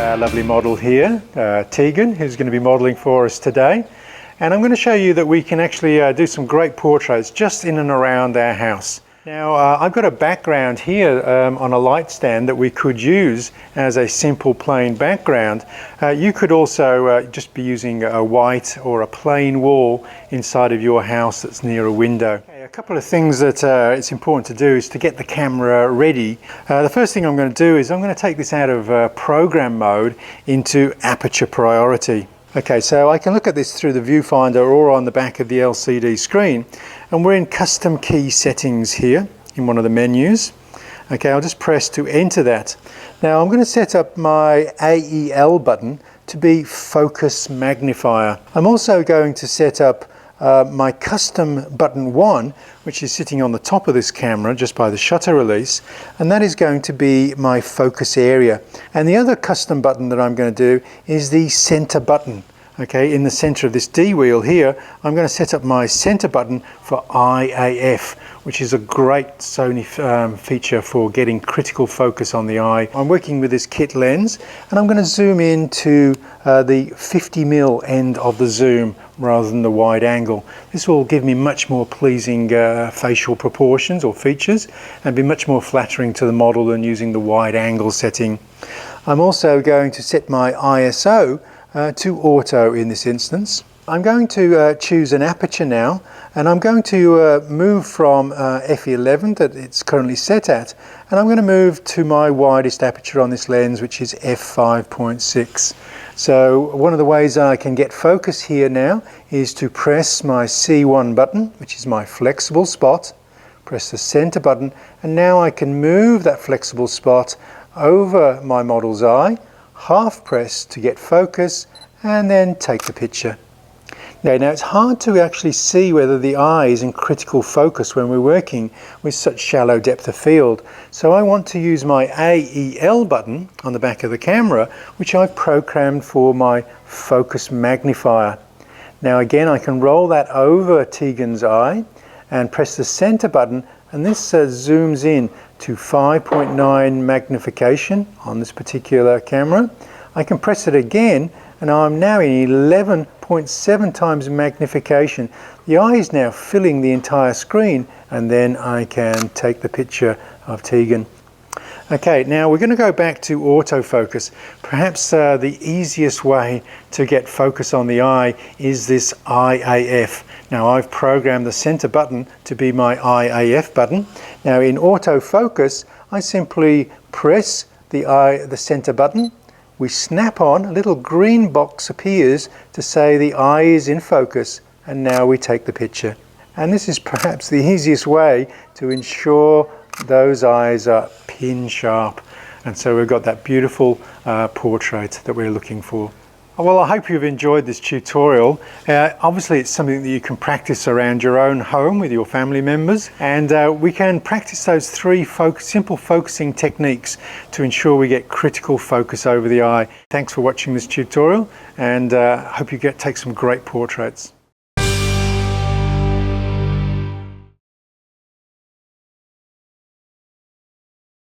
our lovely model here, Tegan, who's going to be modeling for us today. And I'm going to show you that we can actually do some great portraits just in and around our house. Now I've got a background here on a light stand that we could use as a simple plain background. You could also just be using a white or a plain wall inside of your house that's near a window. Okay, a couple of things that it's important to do is to get the camera ready. The first thing I'm going to do is I'm going to take this out of program mode into aperture priority. Okay, so I can look at this through the viewfinder or on the back of the LCD screen, and we're in custom key settings here in one of the menus. Okay, I'll just press to enter that. Now I'm going to set up my AEL button to be focus magnifier. I'm also going to set up my custom button 1, which is sitting on the top of this camera just by the shutter release, and that is going to be my focus area. And the other custom button that I'm going to do is the center button. Okay, in the center of this D wheel here, I'm going to set up my center button for IAF, which is a great Sony feature for getting critical focus on the eye. I'm working with this kit lens, and I'm going to zoom in to the 50mm end of the zoom rather than the wide angle. This will give me much more pleasing facial proportions or features and be much more flattering to the model than using the wide angle setting. I'm also going to set my ISO to auto in this instance. I'm going to choose an aperture now, and I'm going to move from f11 that it's currently set at, and I'm going to move to my widest aperture on this lens, which is f5.6. So one of the ways I can get focus here now is to press my C1 button, which is my flexible spot, press the center button, and now I can move that flexible spot over my model's eye, half press to get focus, and then take the picture. Okay, now it's hard to actually see whether the eye is in critical focus when we're working with such shallow depth of field. So I want to use my AEL button on the back of the camera, which I've programmed for my focus magnifier. Now again, I can roll that over Tegan's eye and press the center button, and this zooms in to 5.9 magnification on this particular camera. I can press it again, and I'm now in 11.7 times magnification. The eye is now filling the entire screen, and then I can take the picture of Tegan. Okay, now we're going to go back to autofocus. Perhaps the easiest way to get focus on the eye is this IAF. Now I've programmed the center button to be my IAF button. Now in autofocus, I simply press the center button. We snap on, a little green box appears to say the eye is in focus, and now we take the picture. And this is perhaps the easiest way to ensure those eyes are pin sharp, and so we've got that beautiful portrait that we're looking for. Well, I hope you've enjoyed this tutorial. Obviously it's something that you can practice around your own home with your family members, and we can practice those three simple focusing techniques to ensure we get critical focus over the eye. Thanks for watching this tutorial, and hope you take some great portraits.